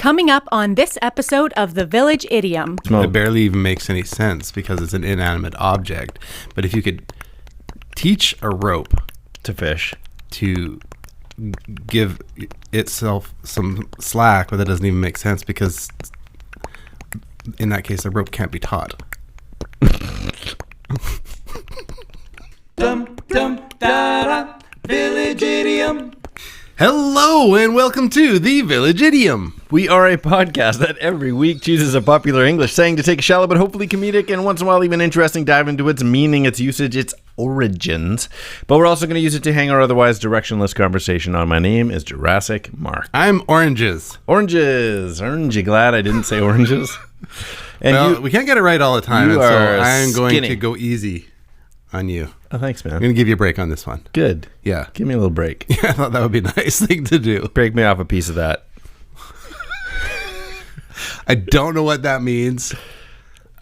Coming up on this episode of the Village Idiom. It barely even makes any sense because it's an inanimate object. But if you could teach a rope to fish to give itself some slack, but that doesn't even make sense because in that case, the rope can't be taut. Village Idiom. Hello and welcome to the Village Idiom. We are a podcast that every week chooses a popular English saying to take a shallow but hopefully comedic and once in a while even interesting dive into its meaning, its usage, its origins. But we're also going to use it to hang our otherwise directionless conversation on. My name is Jurassic Mark. I'm Oranges. Oranges. Aren't you glad I didn't say oranges? And well, we can't get it right all the time, you and so are I'm going skinny. to go easy on you. Oh, thanks, man. I'm going to give you a break on this one. Good. Yeah. Give me a little break. Yeah, I thought that would be a nice thing to do. Break me off a piece of that. I don't know what that means.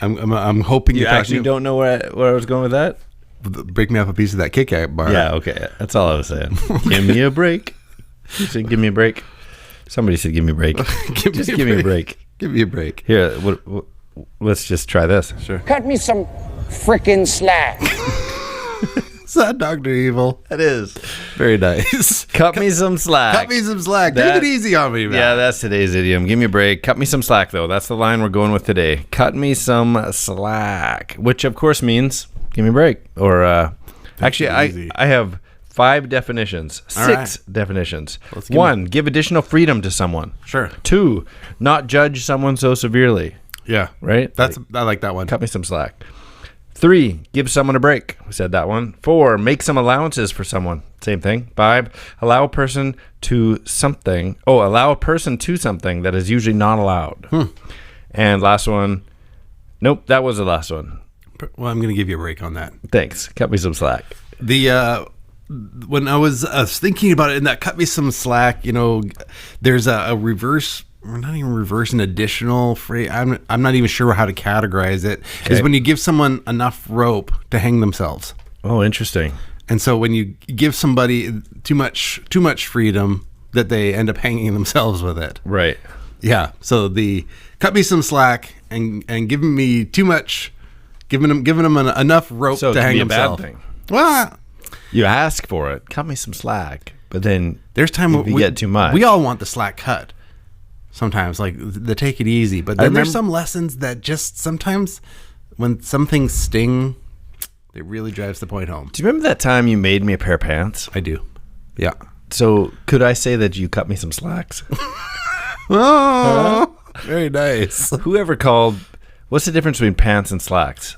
I'm hoping You actually don't know where I was going with that? break me off a piece of that Kit Kat bar. Yeah, okay. That's all I was saying. Give me a break. You said give me a break. Somebody said give me a break. Give me a break. Give me a break. Here, let's just try this. Sure. Cut me some frickin' slack. Is that Dr. Evil? That is. Very nice. Cut me some slack. Cut me some slack. Take it easy on me, man. Yeah, that's today's idiom. Give me a break. Cut me some slack, though. That's the line we're going with today. Cut me some slack. Which, of course, means give me a break. Or, actually, I have 5 definitions. 6 definitions. 1, give additional freedom to someone. Sure. 2, not judge someone so severely. Yeah. Right? I like that one. Cut me some slack. 3, give someone a break. We said that one. 4, make some allowances for someone. Same thing. 5, allow a person to something. Oh, allow a person to something that is usually not allowed. And last one. Nope, that was the last one. Well, I'm going to give you a break on that. Thanks. Cut me some slack. When I was thinking about it, and that cut me some slack, there's a reverse. We're not even reverse, an additional phrase. I'm not even sure how to categorize it. Okay. Is when you give someone enough rope to hang themselves. Oh, interesting. And so when you give somebody too much freedom, that they end up hanging themselves with it. Right. Yeah. So the cut me some slack and giving me too much, giving them enough rope So to hang it can be a bad themselves. thing. Well, You ask for it. Cut me some slack. But then there's time if you get too much. We all want the slack cut. Sometimes, like the take it easy, but then there's some lessons that just sometimes, when some things sting, it really drives the point home. Do you remember that time you made me a pair of pants? I do. Yeah. So could I say that you cut me some slacks? Oh, very nice. Whoever called, what's the difference between pants and slacks?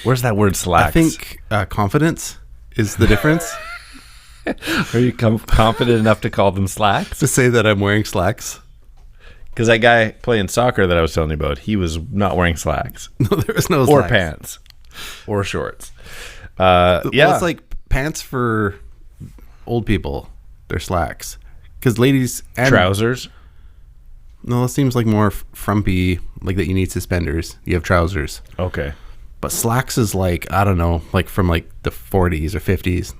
Where's that word slacks? I think confidence is the difference. Are you confident enough to call them slacks? To say that I'm wearing slacks. Because that guy playing soccer that I was telling you about, he was not wearing slacks. No, there was no or slacks. pants. Or shorts. Well, it's like pants for old people. They're slacks. Because ladies... and trousers? No, it seems like more frumpy, like that you need suspenders. You have trousers. Okay. But slacks is like, I don't know, like from like the 40s or 50s.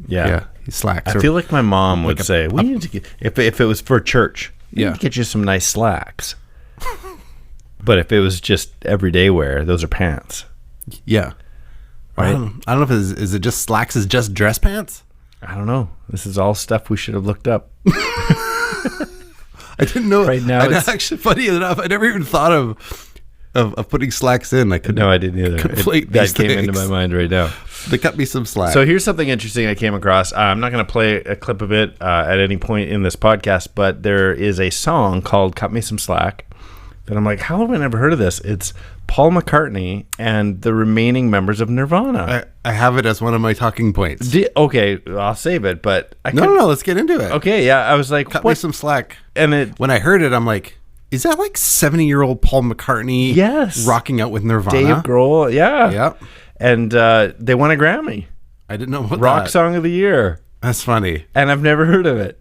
Yeah, his slacks. I feel like my mom would like say, we need to get, if it was for church, we need to get you some nice slacks. But if it was just everyday wear, those are pants. Yeah. Right? I don't know if is it just slacks is just dress pants? I don't know. This is all stuff we should have looked up. I didn't know. Right now, it's actually funny enough. I never even thought of putting slacks in. I could No, I didn't either. That came into my mind right now. They cut me some slack. So here's something interesting I came across. I'm not going to play a clip of it at any point in this podcast, but there is a song called Cut Me Some Slack that I'm like, how have I never heard of this? It's Paul McCartney and the remaining members of Nirvana. I have it as one of my talking points. Okay, I'll save it, but No, let's get into it. Okay, yeah, I was like, Cut me some slack. And when I heard it, I'm like, is that like 70-year-old Paul McCartney? Yes. Rocking out with Nirvana? Dave Grohl, yeah. Yep. And they won a Grammy. I didn't know what Rock that. Song of the Year. That's funny. And I've never heard of it.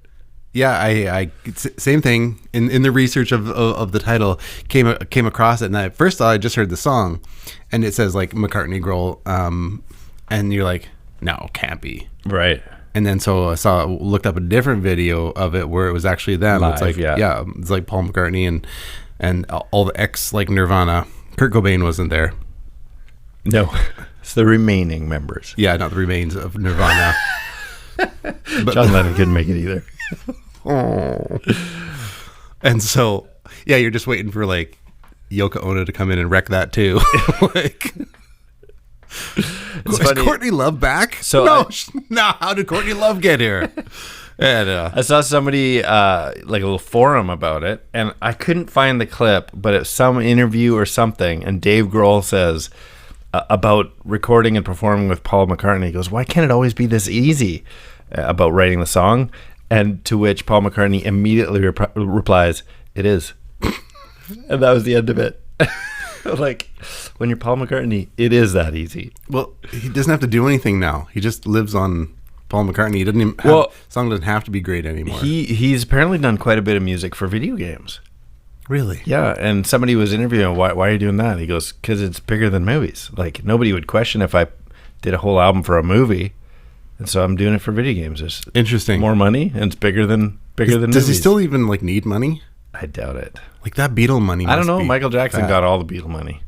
Yeah, I same thing. In the research of the title, came across it, and at first I just heard the song, and it says like McCartney, Grohl, and you're like, no, can't be. Right. And then so I looked up a different video of it where it was actually them. Live, it's like yeah. It's like Paul McCartney and all the ex like Nirvana. Kurt Cobain wasn't there. No, it's the remaining members. Yeah, not the remains of Nirvana. But John Lennon couldn't make it either. oh. And so you're just waiting for like Yoko Ono to come in and wreck that too. Like, is funny. Courtney Love back? So no. How did Courtney Love get here? And I saw somebody like a little forum about it, and I couldn't find the clip, but it's some interview or something, and Dave Grohl says about recording and performing with Paul McCartney. He goes, "Why can't it always be this easy about writing the song?" And to which Paul McCartney immediately replies, "It is." And that was the end of it. Like, when you're Paul McCartney, it is that easy. Well, he doesn't have to do anything now. He just lives on Paul McCartney. He doesn't even song doesn't have to be great anymore. He's apparently done quite a bit of music for video games. Really? Yeah, and somebody was interviewing him, why are you doing that? He goes, because it's bigger than movies. Like, nobody would question if I did a whole album for a movie, and so I'm doing it for video games. There's interesting. More money, and it's bigger than Does movies. he still even like need money? I doubt it. Like that Beatle money. I don't know. Michael Jackson fat. got all the Beatle money.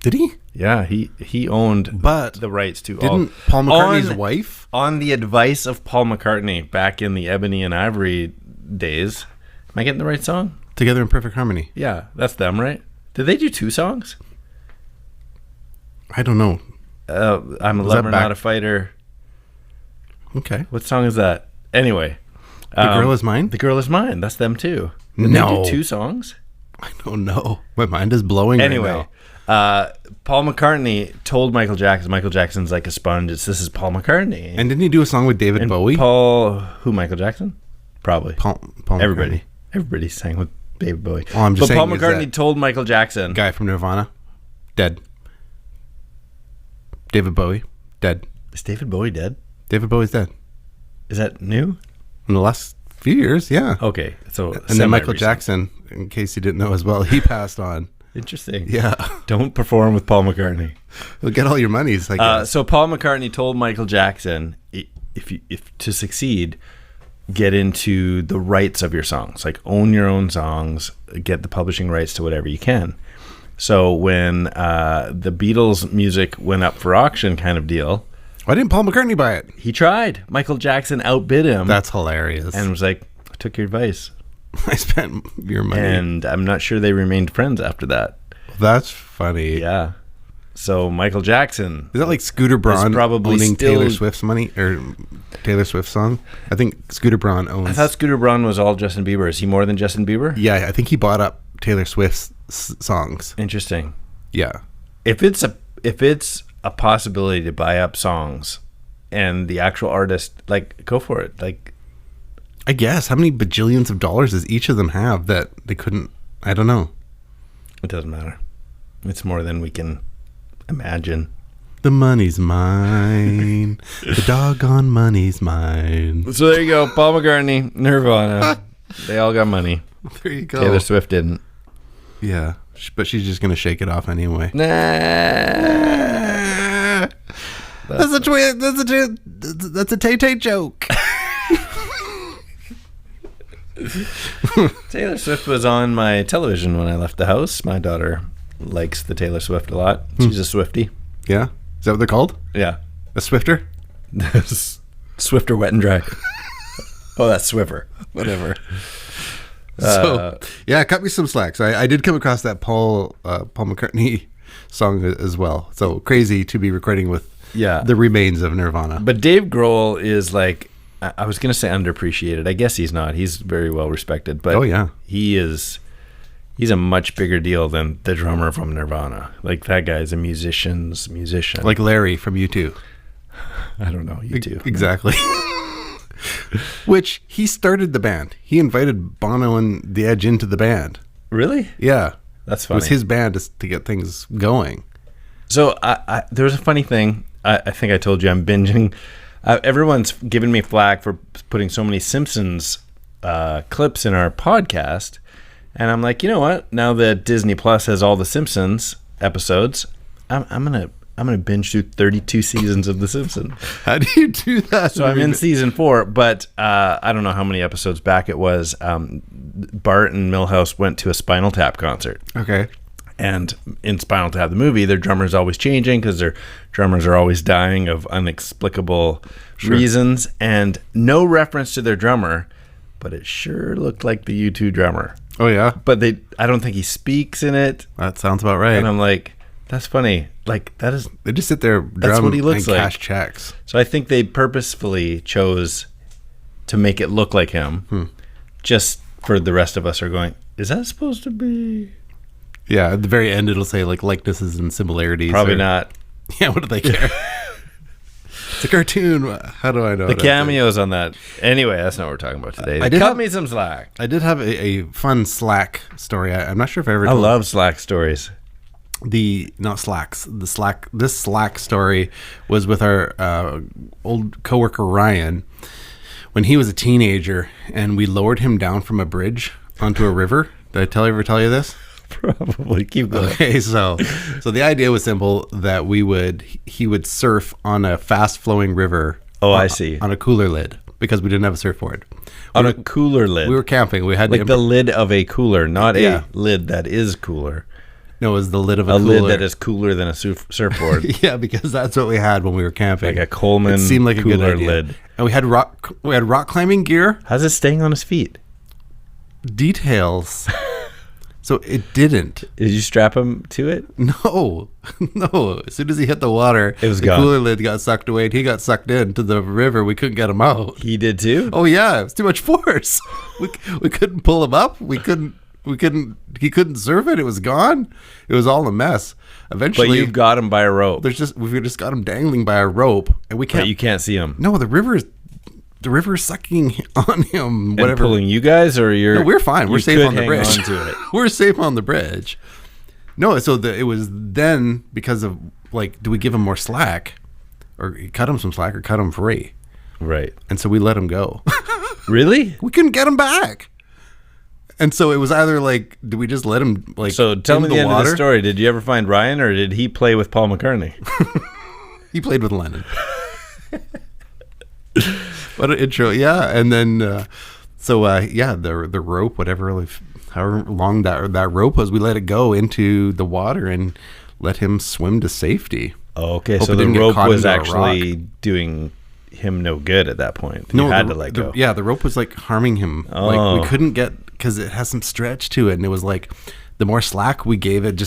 Did he? Yeah, he owned the rights to all. Didn't Paul McCartney's wife? On the advice of Paul McCartney back in the Ebony and Ivory days. Am I getting the right song? Together in Perfect Harmony. Yeah, that's them, right? Did they do 2 songs? I don't know. I'm a lover, not a fighter. Okay. What song is that? Anyway. The Girl Is Mine? The Girl Is Mine. That's them too. Did No. they do 2 songs? I don't know. My mind is blowing Anyway, right Paul McCartney told Michael Jackson's like a sponge. This is Paul McCartney. now. And didn't he do a song with David Bowie? Michael Jackson? Probably. Paul Everybody. McCartney. Everybody sang with David Bowie. All I'm just but Paul saying is McCartney that told Michael Jackson. guy from Nirvana, dead. David Bowie, dead. Is David Bowie dead? David Bowie's dead. Is that new? In the last few years, yeah. Okay. So And then Michael Jackson, in case you didn't know as well, he passed on. Interesting. Yeah. Don't perform with Paul McCartney. You'll get all your monies, I guess. So Paul McCartney told Michael Jackson, if to succeed, get into the rights of your songs, like own your own songs, get the publishing rights to whatever you can. So when the Beatles music went up for auction, kind of deal, Why didn't Paul McCartney buy it? he tried. Michael Jackson outbid him. That's hilarious. and was like, I took your advice. I spent your money. And I'm not sure they remained friends after that. That's funny. Yeah. So Michael Jackson. Is that like Scooter Braun probably owning still- Taylor Swift's money or Taylor Swift's song? I think Scooter Braun owns. I thought Scooter Braun was all Justin Bieber. Is he more than Justin Bieber? Yeah, I think he bought up Taylor Swift's songs. Interesting. Yeah. If it's a possibility to buy up songs and the actual artist, like, go for it. Like, I guess. How many bajillions of dollars does each of them have that they couldn't? I don't know. it doesn't matter. It's more than we can imagine. The money's mine. The doggone money's mine. So there you go. Paul McCartney, Nirvana. They all got money. There you go. Taylor Swift didn't. Yeah. But she's just going to shake it off anyway. Nah. That's a Tay-Tay joke. Taylor Swift was on my television when I left the house. My daughter likes the Taylor Swift a lot. She's a Swiftie. Yeah? Is that what they're called? Yeah. A Swifter? Swifter wet and dry. Oh, that's Swiffer. Whatever. So, yeah, cut me some slack. So I did come across that Paul McCartney song as well. So crazy to be recording with the remains of Nirvana. But Dave Grohl is like, I was going to say underappreciated. I guess he's not. He's very well respected. But he's a much bigger deal than the drummer from Nirvana. Like, that guy's a musician's musician. Like Larry from U2. I don't know, U2. Exactly. Which he started the band. He invited Bono and The Edge into the band. Really? Yeah. That's funny. It was his band to get things going. So there was a funny thing. I think I told you I'm binging. Everyone's given me flack for putting so many Simpsons clips in our podcast. And I'm like, you know what? Now that Disney Plus has all the Simpsons episodes, I'm going to gonna binge through 32 seasons of The Simpsons. How do you do that? So I'm in season 4, but I don't know how many episodes back it was. Bart and Milhouse went to a Spinal Tap concert. Okay. And in Spinal Tap, the movie, their drummer's always changing because their drummers are always dying of inexplicable reasons. And no reference to their drummer, but it sure looked like the U2 drummer. Oh, yeah? But I don't think he speaks in it. That sounds about right. And I'm like, that's funny. Like, that is... They just sit there, That's what he looks like. Cash checks. So I think they purposefully chose to make it look like him. Just for the rest of us are going, is that supposed to be... Yeah, at the very end, it'll say, like, likenesses and similarities. Probably not. Yeah, what do they care? It's a cartoon. How do I know? The cameos on that. Anyway, that's not what we're talking about today. Cut me some slack. I did have a fun Slack story. I'm not sure if I ever told love Slack stories. This Slack story was with our old coworker Ryan when he was a teenager, and we lowered him down from a bridge onto a river. Did I ever tell you this? Probably. Keep going. Okay, so the idea was simple, that he would surf on a fast flowing river. Oh, I see. On a cooler lid, because we didn't have a surfboard. On a cooler lid. We were camping. We had like the lid of a cooler, not a lid that is cooler. No, it was the lid of a cooler. lid that is cooler than a surfboard. Yeah, because that's what we had when we were camping. Like a Coleman. It seemed like a good cooler idea. lid. And we had rock climbing gear. How's it staying on his feet? Details. So it didn't. Did you strap him to it? No. As soon as he hit the water, it was the gone. Cooler lid got sucked away, and he got sucked into the river. We couldn't get him out. He did too? Oh yeah, it was too much force. we couldn't pull him up. He couldn't surf it. It was gone. It was all a mess. Eventually, but you've got him by a rope. We just got him dangling by a rope, and we can't. But you can't see him. No, the river is sucking on him. Whatever. And pulling you guys, or you're? No, we're fine. We're safe on the bridge. On to it. We're safe on the bridge. No, so it was then because of, like, do we give him more slack, or cut him some slack, or cut him free? Right. And so we let him go. Really? We couldn't get him back. And so it was either like, do we just let him, like, so tell me the end water? of the story. Did you ever find Ryan, or did he play with Paul McCartney? He played with Lennon. What an intro. Yeah. And then the rope, whatever, however long that rope was, we let it go into the water and let him swim to safety. Oh, okay. Hope so the rope was actually doing him no good at that point. You had to let go. The rope was like harming him. Oh. Like, we couldn't because it has some stretch to it, and it was like the more slack we gave it,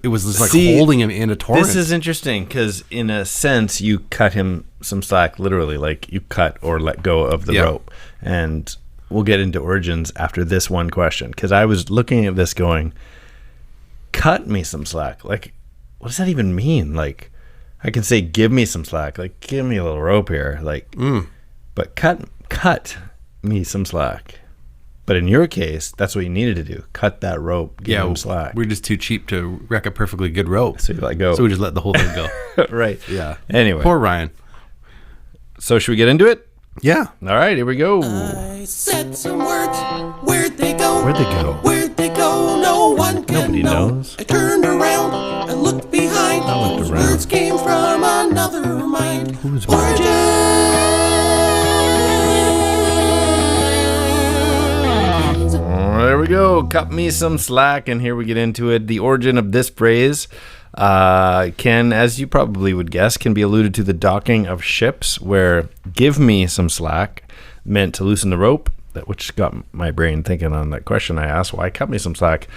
it was just like holding him in a torrent. This is interesting because in a sense you cut him some slack, literally, like you cut or let go of the rope. And we'll get into origins after this one question, because I was looking at this going, cut me some slack. Like, what does that even mean? Like, I can say give me some slack, like give me a little rope here, like, but cut me some slack. But in your case, that's what you needed to do. Cut that rope, give him slack. We're just too cheap to wreck a perfectly good rope. So you let go. So we just let the whole thing go. Right. Yeah. Anyway. Poor Ryan. So should we get into it? Yeah. All right, here we go. I said some words. Where'd they go? Where'd they go? Where'd they go? No one can Nobody know. knows. I turned around and looked behind. Those words came from another mind. Who's There we go. Cut me some slack, and here we get into it. The origin of this phrase can, as you probably would guess, can be alluded to the docking of ships, where give me some slack meant to loosen the rope, which got my brain thinking on that question I asked, why cut me some slack?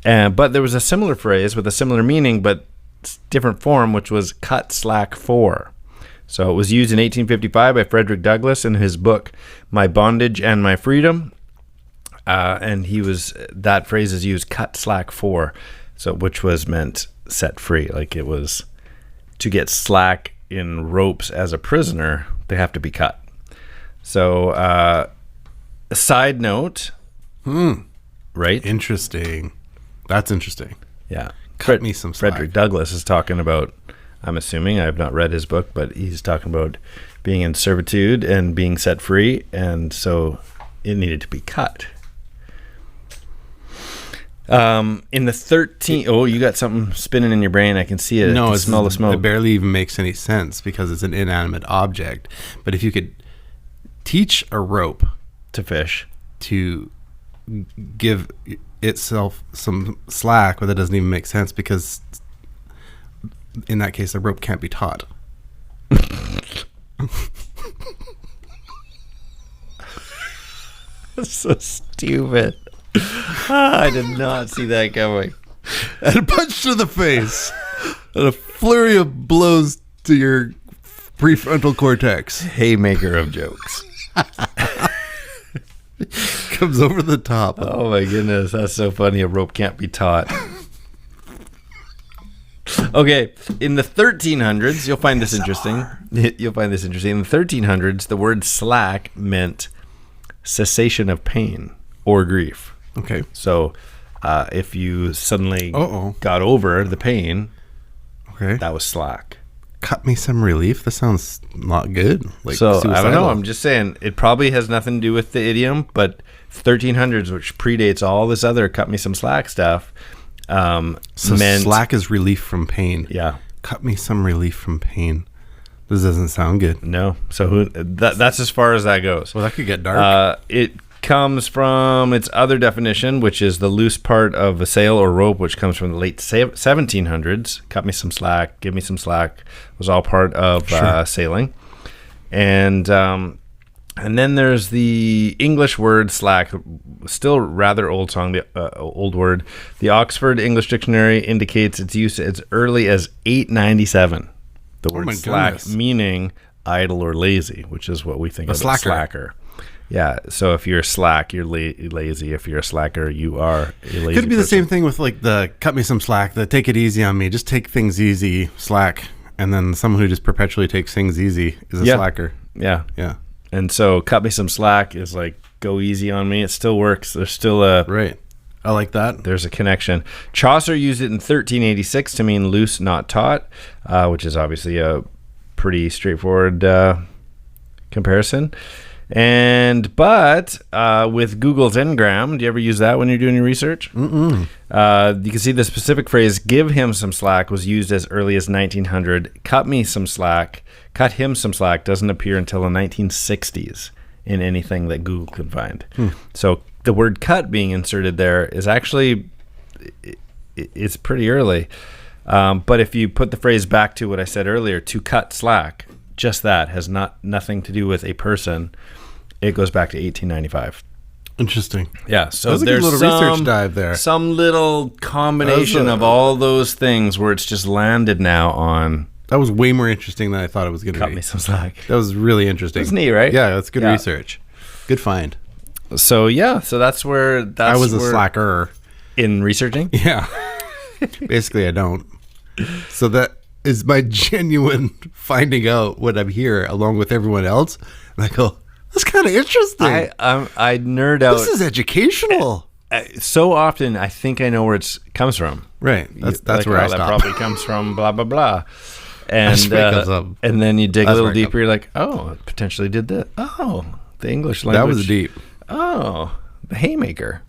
But there was a similar phrase with a similar meaning, but different form, which was cut slack for. So it was used in 1855 by Frederick Douglass in his book, My Bondage and My Freedom. And that phrase is used, cut slack for, so which was meant set free. Like, it was to get slack in ropes as a prisoner, they have to be cut. So, a side note, right? Interesting. That's interesting. Yeah. Cut me some slack. Frederick Douglass is talking about, I'm assuming, I have not read his book, but he's talking about being in servitude and being set free, and so it needed to be cut. In the 13... Oh, you got something spinning in your brain. I can see it. No, I can it's smell the smoke. It barely even makes any sense because it's an inanimate object. But if you could teach a rope To fish. to give itself some slack, well, that doesn't even make sense because in that case, the rope can't be taught. So stupid. I did not see that coming. And a punch to the face. And a flurry of blows to your prefrontal cortex. Haymaker of jokes. Comes over the top. Oh my goodness, that's so funny. A rope can't be taught. Okay, in the 1300s, you'll find this interesting. You'll find this interesting. In the 1300s, the word slack meant cessation of pain or grief. Okay. So if you suddenly Uh-oh. got over the pain, Okay. that was slack. Cut me some relief. That sounds not good. Like So I don't suicidal. know. I'm just saying it probably has nothing to do with the idiom, but 1300s, which predates all this other cut me some slack stuff, So meant slack is relief from pain. Yeah. Cut me some relief from pain. This doesn't sound good. No. So that's as far as that goes. Well, that could get dark. It comes from its other definition, which is the loose part of a sail or rope, which comes from the late 1700s. Cut me some slack, give me some slack was all part of sailing. And then there's the English word slack, still rather old old word. The Oxford English Dictionary indicates its use as early as 897. The word my slack goodness. meaning idle or lazy, which is what we think of as slacker. slacker. Yeah, so if you're slack, you're lazy. If you're a slacker, you are a lazy Could be the person. same thing with like the cut me some slack, the take it easy on me, just take things easy, slack. And then someone who just perpetually takes things easy is a slacker. Yeah. Yeah. And so cut me some slack is like go easy on me. It still works. There's still Right. I like that. there's a connection. Chaucer used it in 1386 to mean loose, not taut, which is obviously a pretty straightforward comparison. But with Google's Ngram, do you ever use that when you're doing your research? You can see the specific phrase "give him some slack" was used as early as 1900. Cut him some slack" doesn't appear until the 1960s in anything that Google could find. So the word "cut" being inserted there is actually it's pretty early. But if you put the phrase back to what I said earlier, to cut slack, just that has nothing to do with a person. It goes back to 1895. Interesting. Yeah, so That was a good there's little research dive there. Some little combination That was of all those things where it's just landed now on That was way more interesting than I thought it was going to cut be. me some slack. That was really interesting. That's neat, right? Yeah, that's good Yeah. research. Good find. So yeah, so that's where I was a slacker. in researching. Yeah. Basically, I don't. So that is my genuine finding out what I'm here along with everyone else. And I go, that's kind of interesting. I nerd out This is educational. so often. I think I know where it comes from. Right. That's Like, where I that stop. probably comes from blah blah blah. And That's where it comes up. and then you dig a That's little where it deeper. You're like, oh, it potentially did that. Oh, the English language. That was deep. Oh, the haymaker.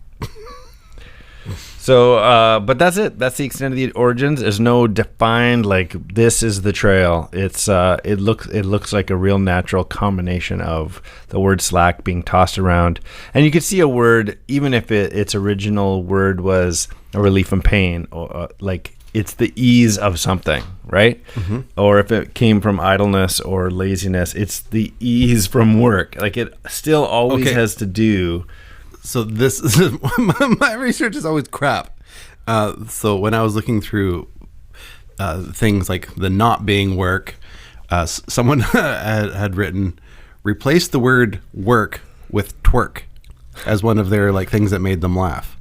So, but that's it. That's the extent of the origins. There's no defined like this is the trail. It's it looks like a real natural combination of the word slack being tossed around, and you could see a word even if its original word was a relief from pain or like it's the ease of something, right? Mm-hmm. Or if it came from idleness or laziness, it's the ease from work. Like it still always has to do. So this is my research is always crap. So when I was looking through things like the not being work, someone had written replace the word work with twerk as one of their like things that made them laugh.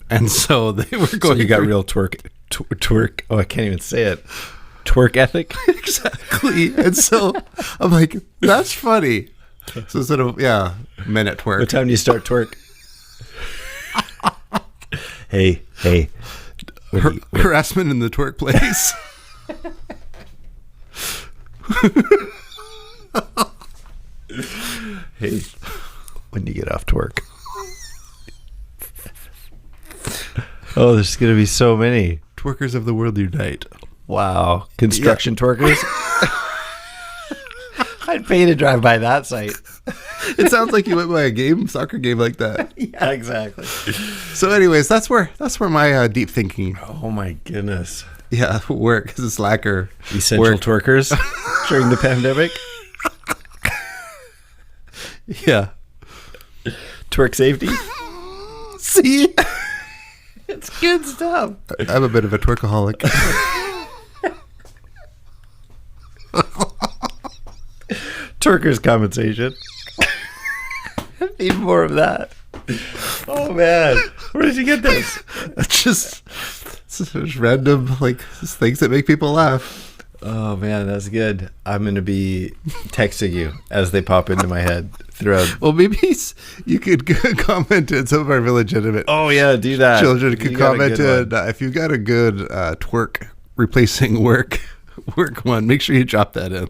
And so they were going. So you got through- real twerk. Oh, I can't even say it. Twerk ethic. exactly. And so I'm like, that's funny. So instead of men at twerk. What time do you start twerk? hey. Harassment in the twerk place. Hey, when do you get off twerk? Oh, there's going to be so many. Twerkers of the world unite. Wow. Construction twerkers? I'd pay to drive by that site. It sounds like you went by a soccer game like that. Yeah, exactly. So anyways, that's where my deep thinking. Oh my goodness. Yeah, work as a slacker. Essential twerkers during the pandemic. Yeah. Twerk safety. See? It's good stuff. I'm a bit of a twerkaholic. Twerkers compensation. Need more of that. Oh man, where did you get this? It's just random things that make people laugh. Oh man, that's good. I'm gonna be texting you as they pop into my head throughout. Well, maybe you could comment in some of our Village Idiom. Oh yeah, do that. Children could comment in if you've got a good twerk replacing work one. Make sure you drop that in.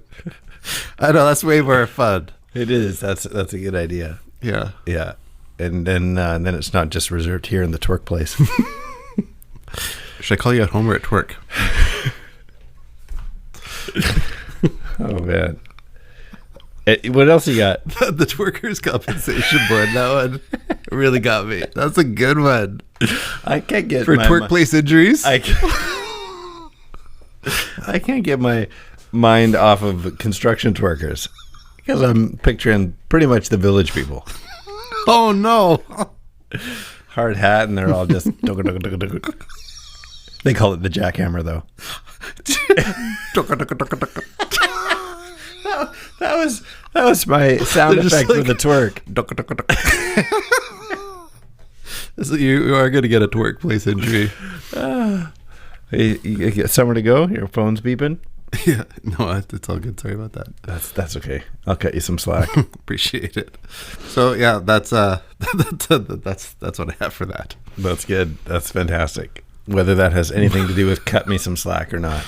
I know that's way more fun. It is. That's a good idea. Yeah. Yeah. And then it's not just reserved here in the twerk place. Should I call you at home or at twerk? Oh man. What else you got? The twerkers compensation board. That one really got me. That's a good one. I can't get for twerk place injuries. I can't get my mind off of construction twerkers because I'm picturing pretty much the village people. Oh no! Hard hat, and they're all just. They call it the jackhammer, though. That was my sound effect for the twerk. So you are going to get a twerk place injury. Hey, you get somewhere to go? Your phone's beeping? Yeah, no, it's all good. Sorry about that. That's okay. I'll cut you some slack. Appreciate it. So yeah, that's what I have for that. That's good. That's fantastic. Whether that has anything to do with cut me some slack or not.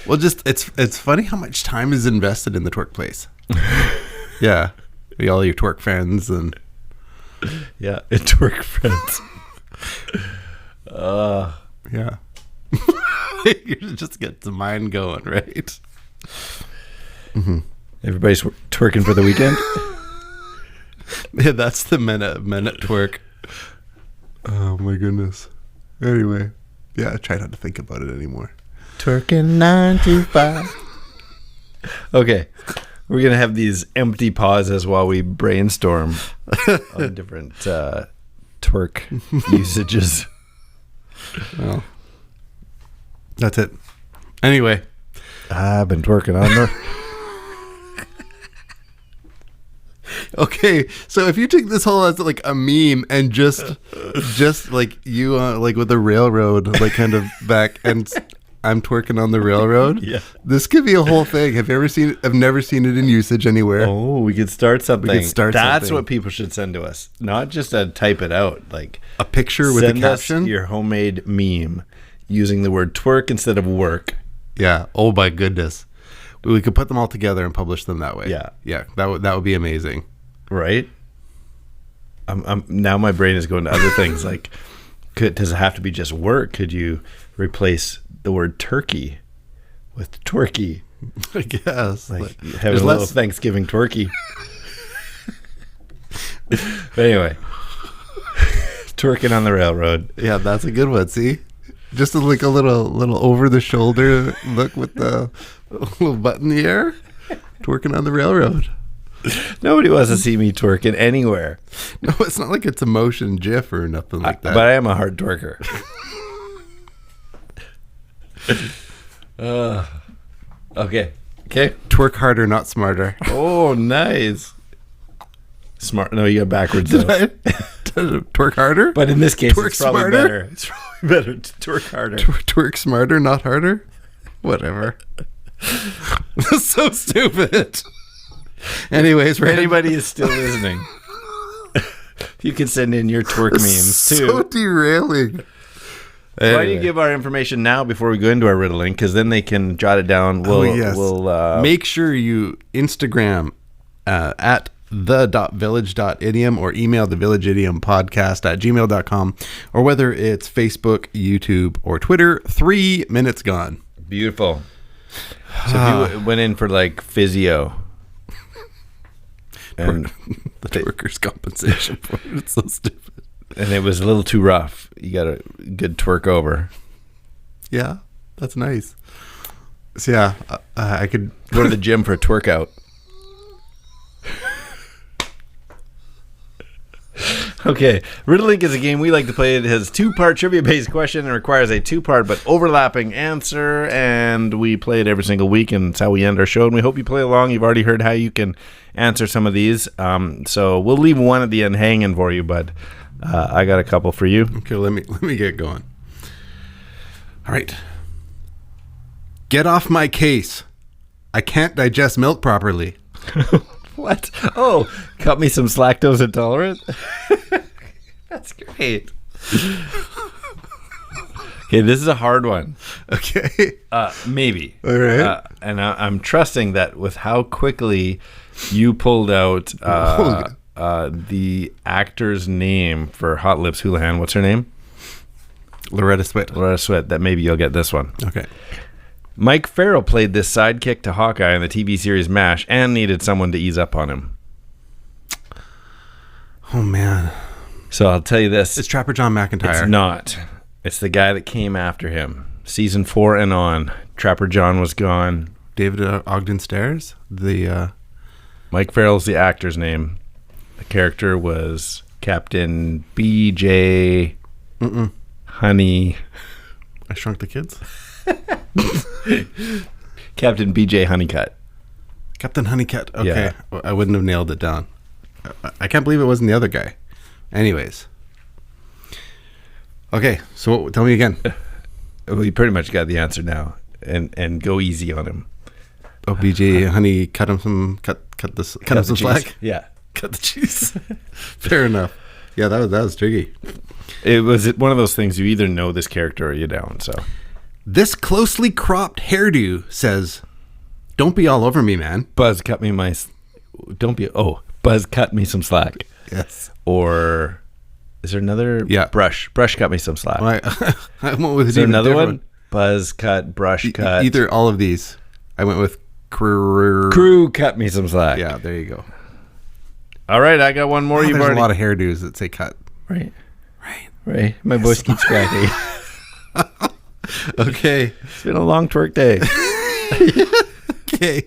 Well, just it's funny how much time is invested in the twerk place. Yeah, all your twerk friends and yeah, twerk friends. Yeah. You just get the mind going, right? Mm-hmm. Everybody's twerking for the weekend. Yeah, that's the minute twerk. Oh my goodness. Anyway, yeah, I try not to think about it anymore. Twerking 9 to 5. Okay, we're gonna have these empty pauses while we brainstorm on different twerk usages. Well, that's it. Anyway, I've been twerking on the. Okay, so if you take this whole as like a meme and just like you like with the railroad like kind of back and I'm twerking on the railroad. Yeah, this could be a whole thing. Have you ever seen it? I've never seen it in usage anywhere. Oh, we could start something. That's something. what people should send to us, not just type it out, like a picture with a caption. Us your homemade meme using the word twerk instead of work. Yeah. Oh my goodness, we could put them all together and publish them that way. Yeah. Yeah. That would be amazing. Right. I'm now my brain is going to other things like, does it have to be just work? Could you replace the word turkey with twerky? I guess. Like have a little Thanksgiving twerky. But anyway, twerking on the railroad. Yeah, that's a good one. See, just like a little over the shoulder look with the little butt in the air. Twerking on the railroad. Nobody wants to see me twerking anywhere. No, it's not like it's a motion GIF or nothing like that. But I am a hard twerker. Okay. Twerk harder, not smarter. Oh, nice. Smart. No, you got backwards. Did I twerk harder? But in this case, twerk it's probably smarter? better. It's probably better to twerk harder. Twerk smarter, not harder? Whatever. That's so stupid. Anyways, for anybody who's still listening, you can send in your twerk memes too. So derailing. Why don't you give our information now before we go into our riddling? Because then they can jot it down. We'll Make sure you Instagram at the.village.idiom or email thevillageidiompodcast@gmail.com, or whether it's Facebook, YouTube, or Twitter, 3 minutes gone. Beautiful. So if you went in for like physio and the workers' compensation for it, it's so stupid. And it was a little too rough, you got a good twerk over. Yeah, that's nice. So yeah, I could go to the gym for a twerk out. Okay, Riddlink is a game we like to play. It has 2-part trivia-based question and requires a 2-part but overlapping answer, and we play it every single week, and it's how we end our show, and we hope you play along. You've already heard how you can answer some of these, so we'll leave one at the end hanging for you, but I got a couple for you. Okay, let me get going. All right. Get off my case. I can't digest milk properly. What? Oh, cut me some lactose intolerant? That's great. Okay, this is a hard one. Okay. Maybe. All right. And I'm trusting that with how quickly you pulled out the actor's name for Hot Lips Houlihan. What's her name? Loretta Swit. That maybe you'll get this one. Okay. Mike Farrell played this sidekick to Hawkeye in the TV series MASH and needed someone to ease up on him. Oh, man. So I'll tell you this. It's Trapper John McIntyre. It's not. It's the guy that came after him. Season 4 and on. Trapper John was gone. David Ogden Stairs? Mike Farrell's the actor's name. The character was Captain B.J. Honey. I Shrunk the Kids? Captain B.J. Honeycutt. Captain Honeycutt. Okay. Yeah. I wouldn't have nailed it down. I can't believe it wasn't the other guy. Anyways. Okay, so tell me again. Well, you pretty much got the answer now. And go easy on him. Oh, BJ Honey, cut him some slack. Yeah. Cut the cheese. Fair enough. Yeah, that was tricky. It was one of those things you either know this character or you don't. So this closely cropped hairdo says, "Don't be all over me, man." Buzz cut me some slack. Yes. Or is there another? Yeah. Brush cut me some slack. Well, I went with is there another one? Buzz cut, brush cut. Either all of these. I went with crew cut me some slack. Yeah, there you go. All right, I got one more. There's a lot of hairdos that say cut. Right. My voice keeps cracking. Okay. It's been a long twerk day. Okay.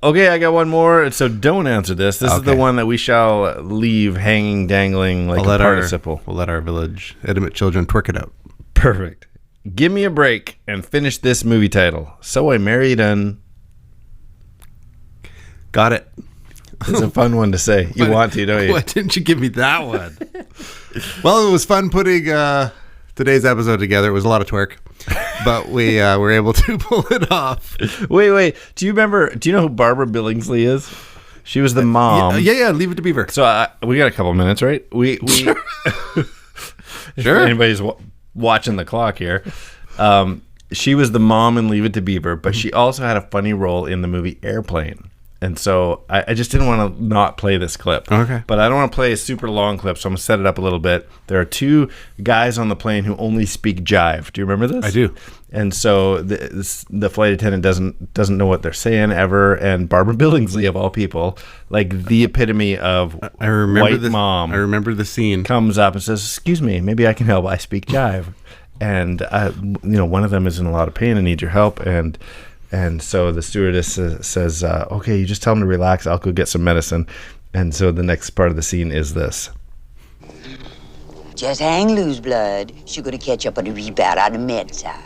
Okay, I got one more. So don't answer this. This is the one that we shall leave hanging, dangling like a participle. We'll let our village intimate children twerk it out. Perfect. Give me a break and finish this movie title. So I married an... Got it. It's a fun one to say. You want to, don't you? Why didn't you give me that one? Well, it was fun putting today's episode together. It was a lot of twerk, but we were able to pull it off. Wait. Do you know who Barbara Billingsley is? She was the mom. Yeah. Leave It to Beaver. So we got a couple minutes, right? We Sure. If anybody's watching the clock here. She was the mom in Leave It to Beaver, but she also had a funny role in the movie Airplane. And so I just didn't want to not play this clip. Okay. But I don't want to play a super long clip, so I'm going to set it up a little bit. There are two guys on the plane who only speak jive. Do you remember this? I do. And so the flight attendant doesn't know what they're saying ever. And Barbara Billingsley, of all people, like the epitome of white mom. I remember the scene. Comes up and says, "Excuse me, maybe I can help. I speak jive." And one of them is in a lot of pain and needs your help. And so the stewardess says, "Okay, you just tell him to relax. I'll go get some medicine." And so the next part of the scene is this. Just hang loose, blood. She's gonna catch up on the rebound on the med side.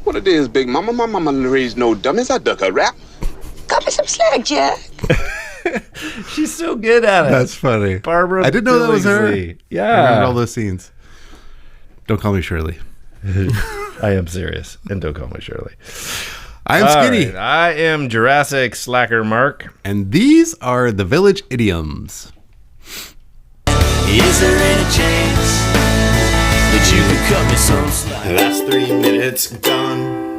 What it is, big mama? My mama raised no dummies. I duck a rap. Cut me some slack, Jack. She's so good at it. That's funny. Barbara I didn't know that was her. Billingsley. Yeah. I remember all those scenes. Don't call me Shirley. I am serious. And don't call me Shirley. I am Skinny. Right. I am Jurassic Slacker Mark. And these are the Village Idioms. Is there any chance that you could cut me some slack? Last 3 minutes gone.